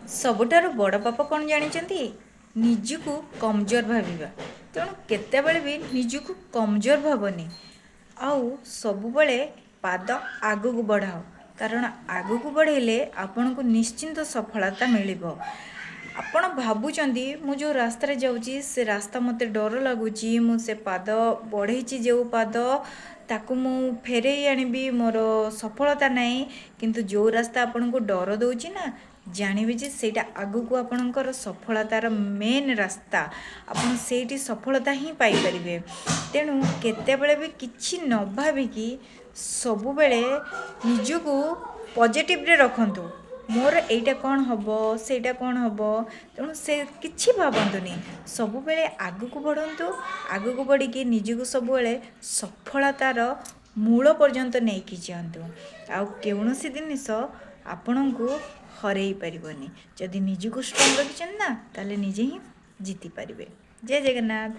ସବୁଠାରୁ ବଡ଼ ପାପ କ'ଣ ଜାଣିଛନ୍ତି? ନିଜକୁ କମଜୋର ଭାବିବା। ତେଣୁ କେତେବେଳେ ବି ନିଜକୁ କମଜୋର ଭାବନି, ଆଉ ସବୁବେଳେ ପାଦ ଆଗକୁ ବଢ଼ାଅ, କାରଣ ଆଗକୁ ବଢ଼େଇଲେ ଆପଣଙ୍କୁ ନିଶ୍ଚିନ୍ତ ସଫଳତା ମିଳିବ। ଆପଣ ଭାବୁଛନ୍ତି ମୁଁ ଯେଉଁ ରାସ୍ତାରେ ଯାଉଛି ସେ ରାସ୍ତା ମୋତେ ଡର ଲାଗୁଛି, ମୁଁ ସେ ପାଦ ବଢ଼େଇଛି ଯେଉଁ ପାଦ ତାକୁ ମୁଁ ଫେରେଇ ଆଣିବି, ମୋର ସଫଳତା ନାହିଁ। କିନ୍ତୁ ଯେଉଁ ରାସ୍ତା ଆପଣଙ୍କୁ ଡର ଦେଉଛି ନା, ଜାଣିବେ ଯେ ସେଇଟା ଆଗକୁ ଆପଣଙ୍କର ସଫଳତାର ମେନ୍ ରାସ୍ତା, ଆପଣ ସେଇଠି ସଫଳତା ହିଁ ପାଇପାରିବେ। ତେଣୁ କେତେବେଳେ ବି କିଛି ନ ଭାବିକି ସବୁବେଳେ ନିଜକୁ ପଜିଟିଭରେ ରଖନ୍ତୁ। ମୋର ଏଇଟା କ'ଣ ହେବ, ସେଇଟା କ'ଣ ହେବ, ତେଣୁ ସେ କିଛି ଭାବନ୍ତୁନି, ସବୁବେଳେ ଆଗକୁ ବଢ଼ନ୍ତୁ। ଆଗକୁ ବଢ଼ିକି ନିଜକୁ ସବୁବେଳେ ସଫଳତାର ମୂଳ ପର୍ଯ୍ୟନ୍ତ ନେଇକି ଯାଆନ୍ତୁ। ଆଉ କୌଣସି ଜିନିଷ ଆପଣଙ୍କୁ ହରେଇ ପାରିବନି। ଯଦି ନିଜକୁ ଷ୍ଟ୍ରଙ୍ଗ ରଖିଛନ୍ତି ନା, ତାହେଲେ ନିଜେ ହିଁ ଜିତିପାରିବେ। ଜୟ ଜଗନ୍ନାଥ।